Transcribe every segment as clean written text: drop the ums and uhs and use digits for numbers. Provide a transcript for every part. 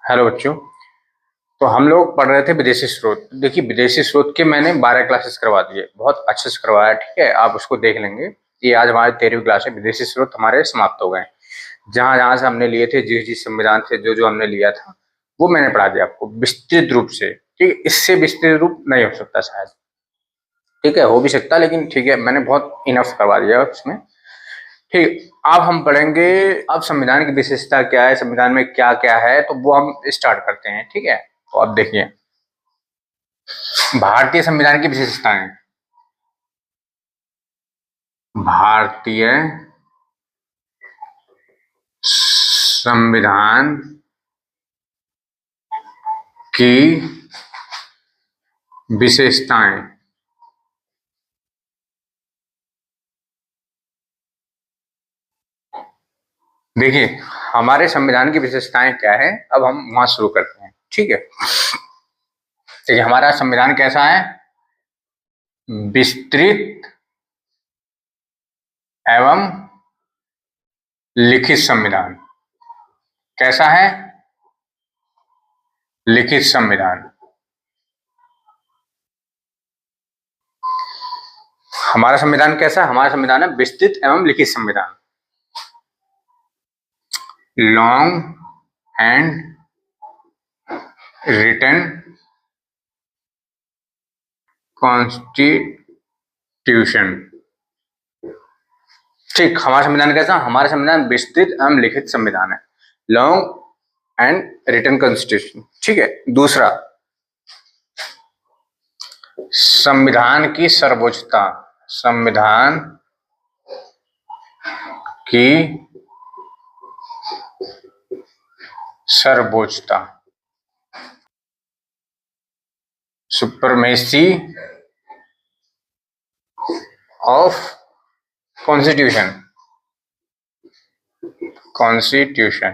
Hello बच्चों। तो हम लोग पढ़ रहे थे विदेशी स्रोत। देखिए, विदेशी स्रोत के मैंने 12 क्लासेस करवा दिए, बहुत अच्छे से करवाया। ठीक है, आप उसको देख लेंगे। ये आज हमारी 13वीं क्लास है। विदेशी स्रोत हमारे समाप्त हो गए। जहां जहां से हमने लिए थे, जिस जिस संविधान से जो जो हमने लिया था, वो मैंने पढ़ा दिया आपको विस्तृत रूप से। ठीक है, इससे विस्तृत रूप नहीं हो सकता शायद। ठीक है, हो भी सकता, लेकिन ठीक है, मैंने बहुत इनफ करवा दिया उसमें। ठीक, अब हम पढ़ेंगे। अब संविधान की विशेषता क्या है, संविधान में क्या क्या है, तो वो हम स्टार्ट करते हैं। ठीक है, तो अब देखिए भारतीय संविधान की विशेषताएं। भारतीय संविधान की विशेषताएं। देखिए, हमारे संविधान की विशेषताएं क्या है, अब हम वहां शुरू करते हैं। ठीक है, देखिए हमारा संविधान कैसा है, विस्तृत एवं लिखित संविधान। कैसा है, लिखित संविधान। हमारा संविधान कैसा है, हमारा संविधान है विस्तृत एवं लिखित संविधान। Long and written constitution. ठीक, हमारा संविधान कैसा, हमारा संविधान विस्तृत एवं लिखित संविधान है, लॉन्ग एंड रिटन कॉन्स्टिट्यूशन। ठीक है, दूसरा, संविधान की सर्वोच्चता। संविधान की सर्वोच्चता, सुपरमेसी ऑफ कॉन्स्टिट्यूशन। कॉन्स्टिट्यूशन।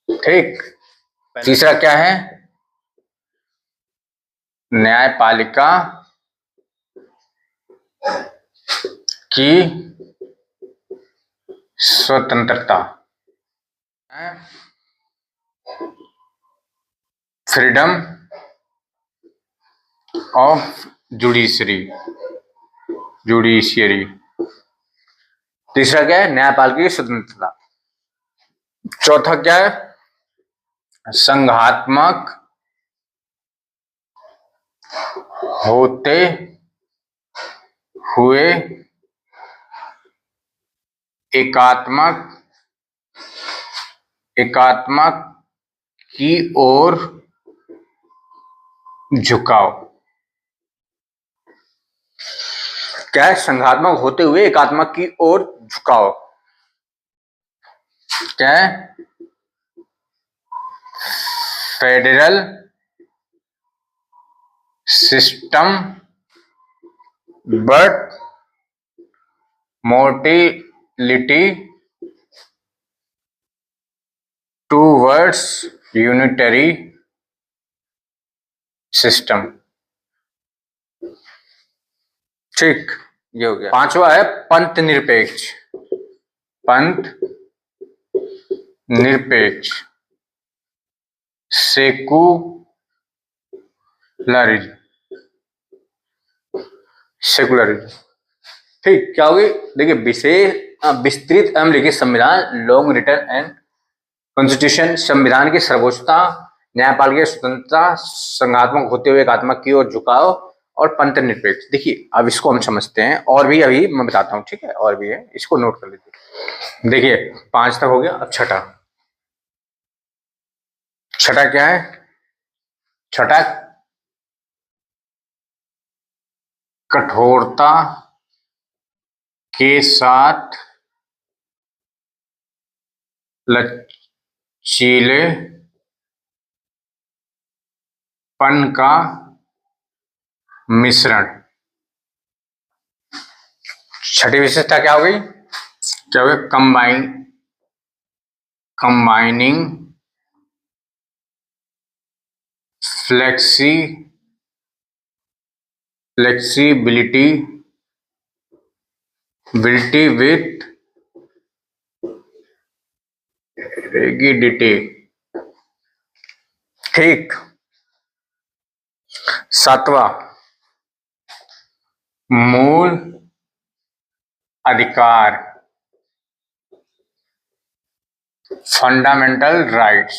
ठीक, तीसरा क्या है, न्यायपालिका की स्वतंत्रता। Freedom of judiciary. तीसरा क्या है, न्यायपालिका की स्वतंत्रता। चौथा क्या है, संघात्मक होते हुए एकात्मक की ओर झुकाव। क्या है, संघात्मक होते हुए एकात्मक की ओर झुकाव। क्या है, federal system but motility towards unitary system. ठीक, ये हो गया। पांचवा है पंथ निरपेक्ष। पंथ निरपेक्ष, सेकुलरिज्म। सेकुलरिज्म। ठीक, क्या होगी, देखिए विस्तृत एवं लिखित संविधान, लॉन्ग रिटर्न एंड कॉन्स्टिट्यूशन, संविधान की सर्वोच्चता, न्यायपालिका की स्वतंत्रता, संघात्मक होते हुए एकात्मक की ओर झुकाव, और पंथ निरपेक्ष। देखिए अब इसको हम समझते हैं, और भी अभी मैं बताता हूँ। ठीक है, और भी है, इसको नोट कर लीजिए। देखिए 5 तक हो गया, अब छठा। छठा क्या है, छठा कठोरता के साथ लचीलेपन का मिश्रण। छठी विशेषता क्या हो गई, क्या हो गया, कंबाइनिंग फ्लेक्सिबिलिटी विथ रिगिडिटी। ठीक। सातवां, मूल अधिकार, फंडामेंटल राइट्स,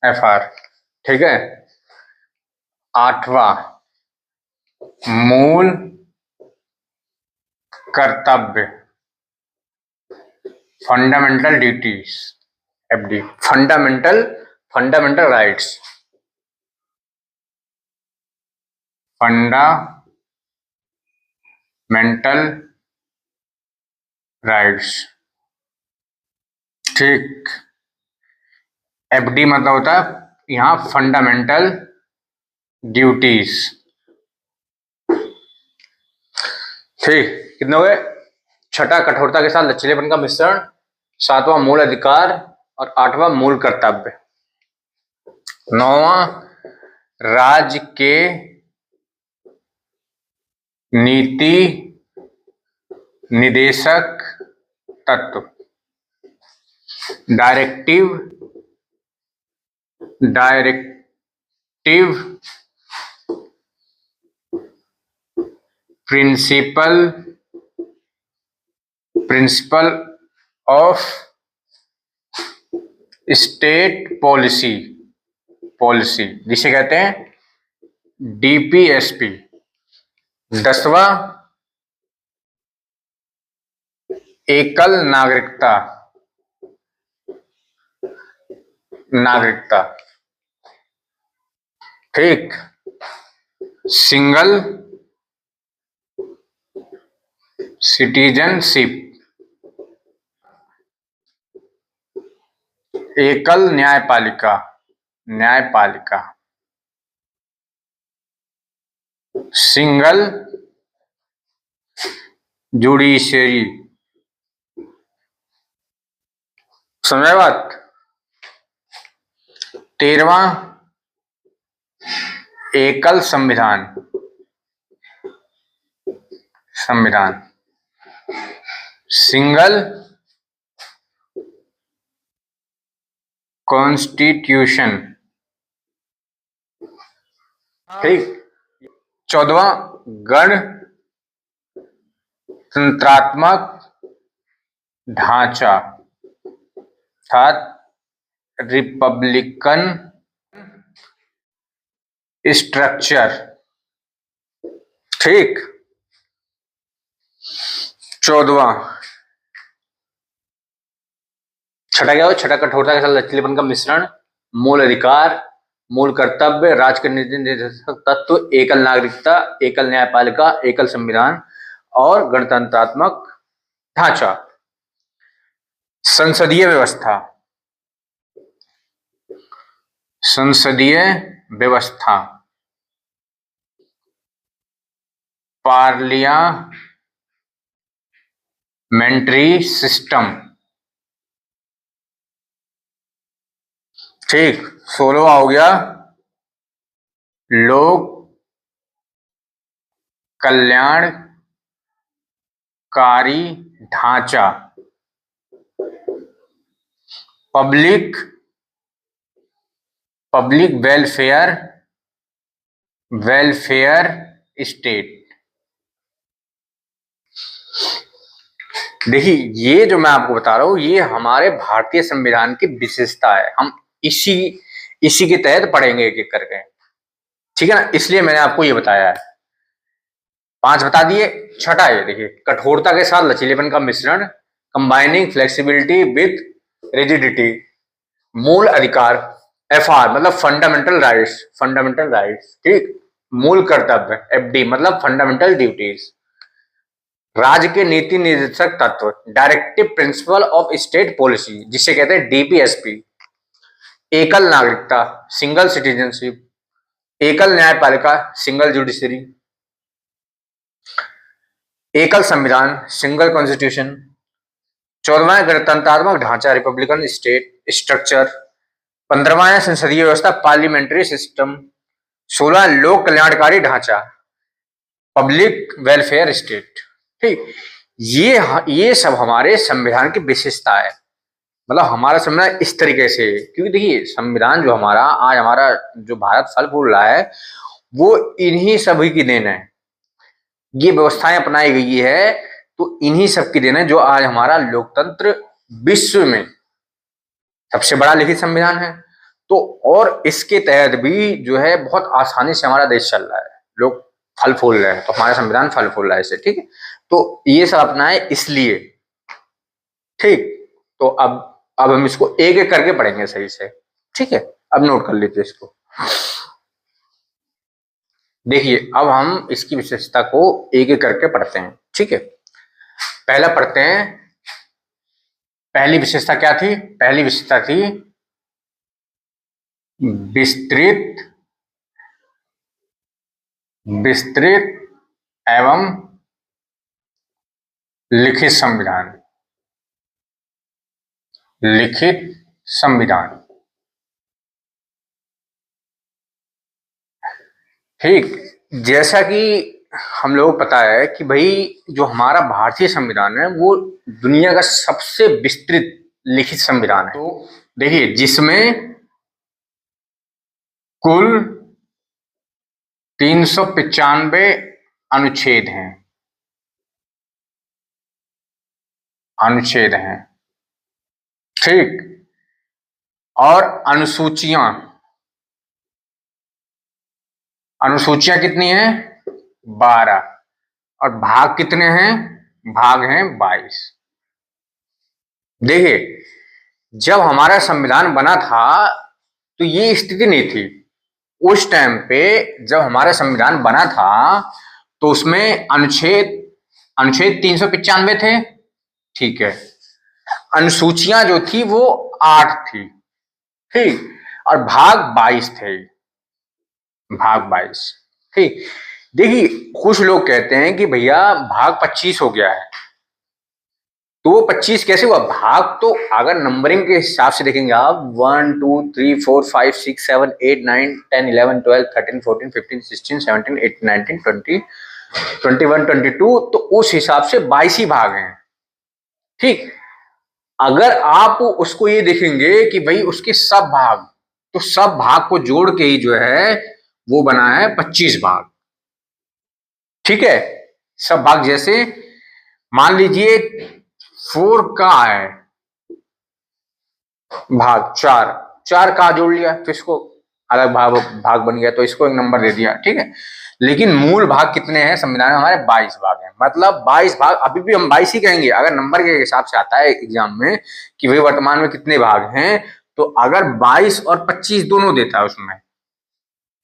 FR। ठीक है। आठवां, मूल कर्तव्य, fundamental duties, FD। Fundamental rights, fundamental rights. ठीक। FD मतलब होता है यहां फंडामेंटल ड्यूटीज। ठीक। कितने हो गए? छठा, कठोरता के साथ लचीलेपन का मिश्रण। सातवां, मूल अधिकार। और आठवां, मूल कर्तव्य। नौवां, राज्य के नीति निदेशक तत्व, directive principle of state policy, जिसे कहते हैं DPSP। 10वां, एकल नागरिकता। ठीक। Single citizenship. एकल न्यायपालिका, सिंगल जुडिशरी। समझे बात? 13वां, एकल संविधान, सिंगल कॉन्स्टिट्यूशन। ठीक। 14वां, गणतंत्रात्मक ढांचा, अर्थात रिपब्लिकन स्ट्रक्चर। ठीक। 14वां, छठा क्या हो? छठा, कठोरता के साथ लचीलेपन का मिश्रण। मूल अधिकार, मूल कर्तव्य, राज्य के नीति निदेशक तत्व, एकल नागरिकता, एकल न्यायपालिका, एकल संविधान और गणतंत्रात्मक ढांचा। संसदीय व्यवस्था, पार्लियामेंट्री सिस्टम। ठीक। 16वां हो गया लोक कल्याणकारी ढांचा, पब्लिक वेलफेयर स्टेट। देखिए, ये जो मैं आपको बता रहा हूं ये हमारे भारतीय संविधान की विशेषता है। हम इसी के तहत पढ़ेंगे एक एक करके। ठीक है ना? इसलिए मैंने आपको ये बताया है। 5 बता दिए। छठा ये देखिए, कठोरता के साथ लचीलेपन का मिश्रण, कंबाइनिंग फ्लेक्सिबिलिटी विथ रिजिडिटी। मूल अधिकार, FR मतलब फंडामेंटल राइट्स। ठीक। मूल कर्तव्य, FD मतलब फंडामेंटल ड्यूटीज। राज्य के नीति निर्देशक तत्व, directive principle of state policy, जिसे कहते हैं DPSP। एकल नागरिकता, सिंगल सिटीजनशिप। एकल न्यायपालिका, सिंगल जुडिशरी। एकल संविधान, सिंगल कॉन्स्टिट्यूशन। 14वां, गणतंत्रात्मक ढांचा, रिपब्लिकन स्टेट स्ट्रक्चर। 15वां है संसदीय व्यवस्था, पार्लियामेंट्री सिस्टम। 16 लोक कल्याणकारी ढांचा, पब्लिक वेलफेयर स्टेट। ठीक। ये सब हमारे संविधान की विशेषता है। मतलब हमारा संविधान इस तरीके से, क्योंकि देखिए संविधान जो हमारा आज हमारा जो भारत फल फूल रहा है वो इन्हीं सभी की देन है। ये व्यवस्थाएं अपनाई गई है तो इन्हीं सब की देन है जो आज हमारा लोकतंत्र विश्व में सबसे बड़ा लिखित संविधान है। तो और इसके तहत भी जो है बहुत आसानी से हमारा देश चल रहा है, लोग फल फूल रहे हैं, तो हमारा संविधान फल फूल रहा है इससे, ठीक है। तो ये सब अपनाए इसलिए, ठीक। तो अब हम इसको एक एक करके पढ़ेंगे सही से, ठीक है। अब नोट कर लीजिए इसको। देखिए अब हम इसकी विशेषता को एक एक करके पढ़ते हैं, ठीक है। पहला पढ़ते हैं, पहली विशेषता क्या थी? पहली विशेषता थी विस्तृत विस्तृत एवं लिखित संविधान। लिखित संविधान, ठीक। जैसा कि हम लोगों को पता है कि भाई जो हमारा भारतीय संविधान है वो दुनिया का सबसे विस्तृत लिखित संविधान है। तो देखिए जिसमें कुल 395 अनुच्छेद हैं, अनुच्छेद हैं, ठीक। और अनुसूचियां, अनुसूचियां कितनी हैं? 12। और भाग कितने हैं? भाग हैं 22। देखिए जब हमारा संविधान बना था तो ये स्थिति नहीं थी। उस टाइम पे जब हमारा संविधान बना था तो उसमें अनुच्छेद अनुच्छेद 395 थे, ठीक है। अनुसूचियां जो थी वो 8 थी, ठीक। और भाग 22 थे, भाग 22, ठीक। देखिए कुछ लोग कहते हैं कि भैया भाग 25 हो गया है, तो वो 25 कैसे हुआ? भाग तो अगर नंबरिंग के हिसाब से देखेंगे आप 1 2 3 4 5 6 7 8 9 10 11 12 13 14 15 16 17 18 19 20 21 22, तो उस हिसाब से 22 ही भाग हैं, ठीक। अगर आप उसको ये देखेंगे कि भाई उसके सब भाग, तो सब भाग को जोड़ के ही जो है वो बना है 25 भाग, ठीक है। सब भाग जैसे मान लीजिए 4 का है भाग 4, 4 का जोड़ लिया तो इसको अलग भाग भाग बन गया, तो इसको एक नंबर दे दिया, ठीक है। लेकिन मूल भाग कितने हैं संविधान में? हमारे 22 भाग हैं। मतलब 22 भाग, अभी भी हम 22 ही कहेंगे अगर नंबर के हिसाब से आता है एग्जाम में कि भाई वर्तमान में कितने भाग हैं, तो अगर 22 और 25 दोनों देता है उसमें,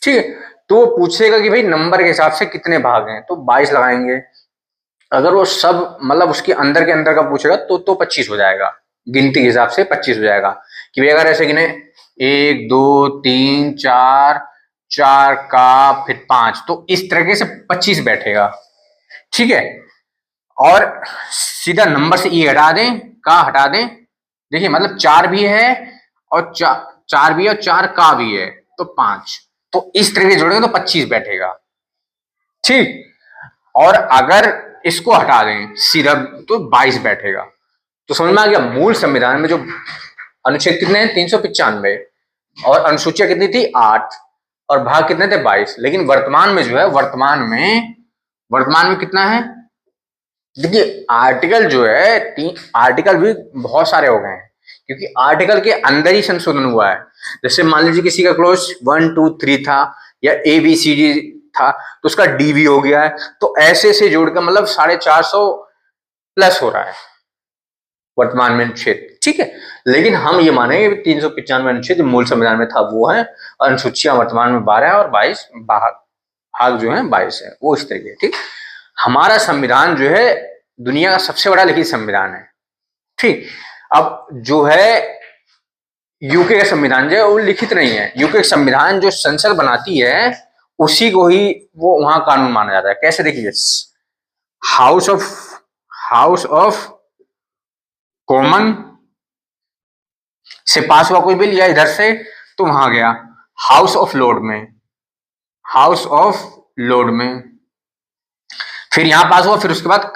ठीक है, तो वो पूछेगा कि भाई नंबर के हिसाब से कितने भाग हैं, तो 22 लगाएंगे। अगर वो सब मतलब उसके अंदर के अंदर का पूछेगा तो 25 हो जाएगा, गिनती के हिसाब से 25 हो जाएगा। कि भाई अगर ऐसे गिने 1 2 3 4, 4 का फिर 5, तो इस तरीके से 25 बैठेगा, ठीक है। और सीधा नंबर से ये हटा दें, का हटा दें, देखिए मतलब 4 भी है और 4 भी है और 4 का भी है, तो 5, तो इस तरह से जोड़ेंगे तो 25 बैठेगा, ठीक। और अगर इसको हटा दें सीधा तो 22 बैठेगा। तो समझ में आ गया, मूल संविधान में जो अनुच्छेद कितने हैं? 395, और अनुसूचियां कितनी थी? 8, और भाग कितने थे? 22। लेकिन वर्तमान में जो है, वर्तमान में कितना है? देखिए आर्टिकल जो है, 3 आर्टिकल भी बहुत सारे हो गए हैं, क्योंकि आर्टिकल के अंदर ही संशोधन हुआ है। जैसे मान लीजिए किसी का क्लोज 1 2 3 था या ABCD था, तो उसका DV हो गया है, तो ऐसे से जोड़कर मतलब 450 प्लस हो रहा है वर्तमान में अनुच्छेद, ठीक है। लेकिन हम ये मानेंगे 395 अनुच्छेद मूल संविधान में था वो है, और अनुसूचियां वर्तमान में 12 है और 22 भाग जो है 22 है, वो इस तरीके, ठीक। हमारा संविधान जो है दुनिया का सबसे बड़ा लिखित संविधान है, ठीक। अब जो है यूके का संविधान जो है वो लिखित नहीं है। यूके का संविधान जो संसद बनाती है उसी को ही वो वहां कानून माना जाता है। कैसे? देखिए हाउस ऑफ कॉमन से पास हुआ कोई बिल या इधर से, तो वहां गया हाउस ऑफ लॉर्ड में, हाउस ऑफ लॉर्ड में, फिर यहां पास हुआ, फिर उसके बाद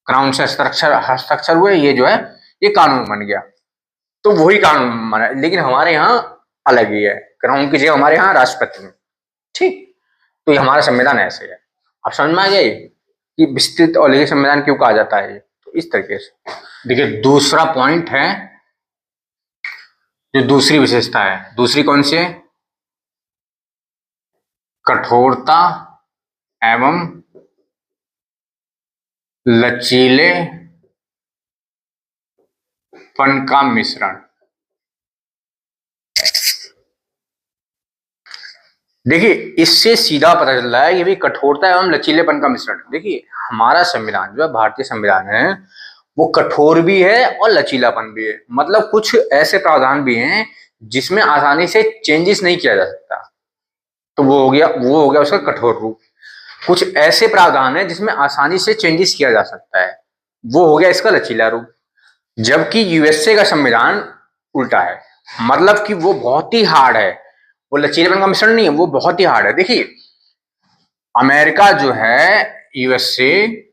क्राउन से हस्ताक्षर हुए, ये जो है ये कानून बन गया। तो वही कानून बना, लेकिन हमारे यहाँ अलग ही है, कानून की जगह हमारे यहाँ राष्ट्रपति है। ठीक, तो ये हमारा संविधान ऐसे है। अब समझ में आ गया कि विस्तृत और लिखित संविधान क्यों कहा जाता है। तो इस तरीके से देखिए, दूसरा पॉइंट है जो दूसरी विशेषता है, दूसरी कौन सी है? कठोरता एवं लचीलेपन का मिश्रण। देखिए, इससे सीधा पता चल रहा है कि भाई कठोरता एवं लचीलेपन का मिश्रण। देखिए, हमारा संविधान जो है, भारतीय संविधान है, वो कठोर भी है और लचीलापन भी है। मतलब कुछ ऐसे प्रावधान भी हैं जिसमें आसानी से चेंजेस नहीं किया जा सकता, तो वो हो गया उसका कठोर रूप। कुछ ऐसे प्रावधान है जिसमें आसानी से चेंजेस किया जा सकता है, वो हो गया इसका लचीला रूप। जबकि यूएसए का संविधान उल्टा है, मतलब कि वो बहुत ही हार्ड है, वो लचीलेपन का मिश्रण नहीं है, वो बहुत ही हार्ड है। देखिए, अमेरिका जो है, यूएसए,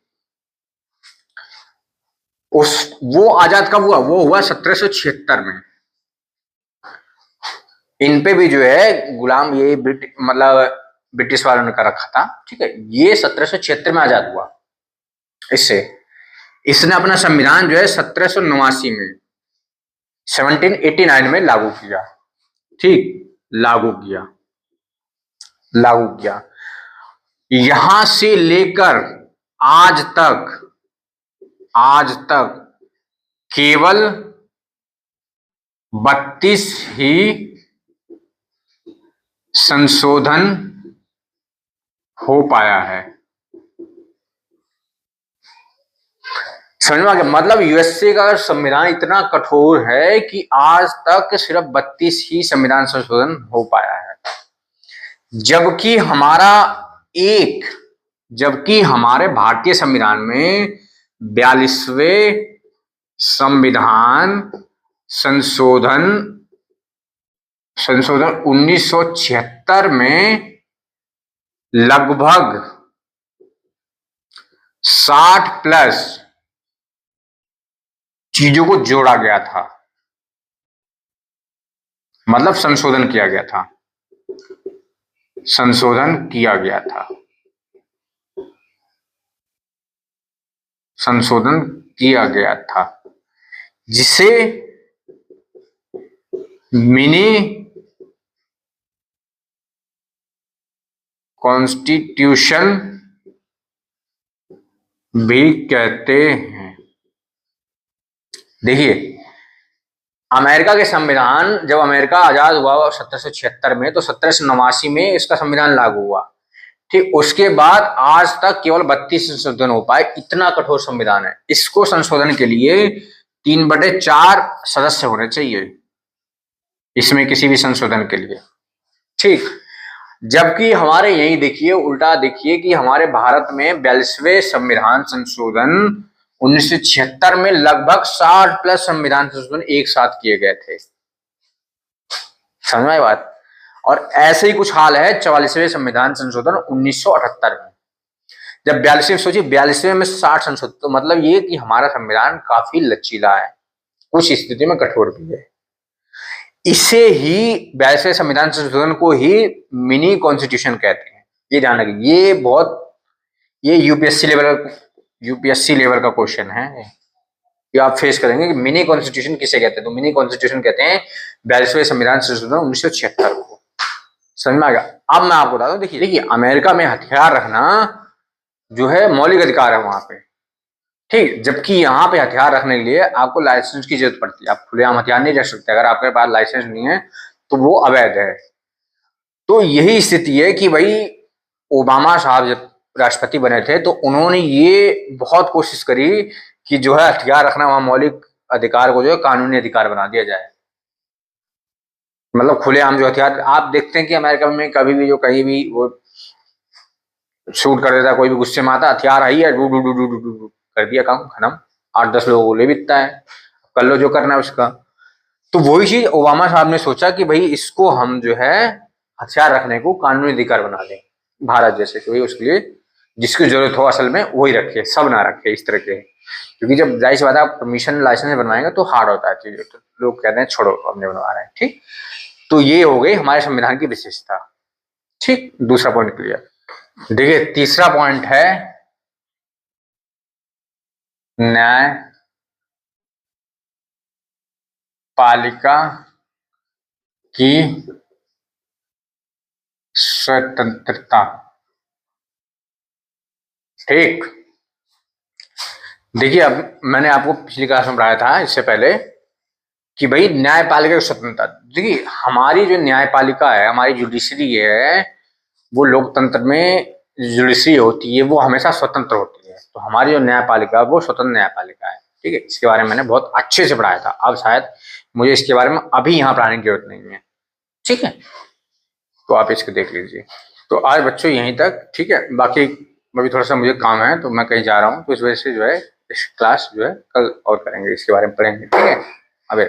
वो आजाद कब हुआ? वो हुआ 1776 में। इन पे भी जो है गुलाम, ये मतलब ब्रिटिश वालों ने कर रखा था। ठीक है, ये 1776 में आजाद हुआ। इससे इसने अपना संविधान जो है 1789 में, 1789 में लागू किया। ठीक, लागू किया। यहां से लेकर आज तक केवल 32 ही संशोधन हो पाया है। समझ में आ गया? मतलब यूएसए का संविधान इतना कठोर है कि आज तक सिर्फ 32 ही संविधान संशोधन हो पाया है। जबकि हमारे भारतीय संविधान में 42वें संविधान संशोधन 1976 में लगभग 60 प्लस चीजों को जोड़ा गया था, मतलब संशोधन किया गया था, जिसे मिनी कॉन्स्टिट्यूशन भी कहते हैं। देखिए, अमेरिका के संविधान, जब अमेरिका आजाद हुआ 1776 में, तो 1789 में इसका संविधान लागू हुआ। ठीक, उसके बाद आज तक केवल 32 संशोधन हो पाए। इतना कठोर संविधान है। इसको संशोधन के लिए 3/4 सदस्य होने चाहिए इसमें, किसी भी संशोधन के लिए। ठीक, जबकि हमारे यही देखिए, उल्टा देखिए कि हमारे भारत में 42वें संविधान संशोधन 1976 में लगभग 60 प्लस संविधान संशोधन एक साथ किए गए थे। समझ में आई बात? और ऐसे ही कुछ हाल है 44वें संविधान संशोधन 1978 में। जब 42वें, सोचिए 42वें में 60 संशोधन, तो मतलब ये कि हमारा संविधान काफी लचीला है, कुछ स्थिति में कठोर भी है। इसे ही 42वें संविधान संशोधन को ही मिनी कॉन्स्टिट्यूशन कहते हैं। ये जानना कि ये यूपीएससी लेवल का क्वेश्चन है, ये आप फेस करेंगे कि मिनी कॉन्स्टिट्यूशन किसे कहते हैं। तो मिनी कॉन्स्टिट्यूशन कहते हैं 42वें संविधान संशोधन 1976 को। समझ में आ गया? अब मैं आपको बता दूं, देखिए अमेरिका में हथियार रखना जो है मौलिक अधिकार है वहां पे। ठीक, जबकि यहाँ पे हथियार रखने के लिए आपको लाइसेंस की जरूरत पड़ती है। आप खुलेआम हथियार नहीं रख सकते, अगर आपके पास लाइसेंस नहीं है तो वो अवैध है। तो यही स्थिति है कि भाई ओबामा साहब जब राष्ट्रपति बने थे तो उन्होंने ये बहुत कोशिश करी कि जो है हथियार रखना वहां मौलिक अधिकार को जो है कानूनी अधिकार बना दिया जाए। मतलब खुलेआम जो हथियार, आप देखते हैं कि अमेरिका में कभी भी जो कहीं भी वो शूट कर देता है, कोई भी गुस्से में आता, हथियार आई है, do do do do do do कर दिया, काम खत्म। 8-10 लोगों को ले बिकता है, कर लो जो करना है उसका। तो वही चीज ओबामा साहब ने सोचा कि भाई इसको हम जो है हथियार रखने को कानूनी अधिकार बना दें, भारत जैसे, कि भाई उसके लिए जिसकी जरूरत हो असल में वही रखे, सब ना रखे, इस तरह के। क्योंकि जब जाहिर सी बात है आप परमिशन लाइसेंस बनवाएंगे तो हार्ड होता है चीजें, तो लोग कहते हैं छोड़ो अब नहीं बनवा रहे हैं। ठीक, तो ये हो गई हमारे संविधान की विशेषता। ठीक, दूसरा पॉइंट क्लियर। देखिए तीसरा पॉइंट है न्यायपालिका की स्वतंत्रता। ठीक, देखिए अब मैंने आपको पिछली क्लास में पढ़ाया था इससे पहले कि भाई न्यायपालिका की स्वतंत्रता। देखिए हमारी जो न्यायपालिका है, हमारी जुडिशरी है, वो लोकतंत्र में जुडिशरी होती है, वो हमेशा स्वतंत्र होती है। तो हमारी जो न्यायपालिका है वो स्वतंत्र न्यायपालिका है। ठीक है, इसके बारे में मैंने बहुत अच्छे से पढ़ाया था, अब शायद मुझे इसके बारे में अभी यहाँ पढ़ाने की जरूरत नहीं है। ठीक है, तो आप इसको देख लीजिए। तो आज बच्चों यहीं तक। ठीक है, बाकी अभी थोड़ा सा मुझे काम है तो मैं कहीं जा रहा हूँ, तो इस वजह से जो है इस क्लास जो है कल और करेंगे, इसके बारे में पढ़ेंगे। ठीक है, अबे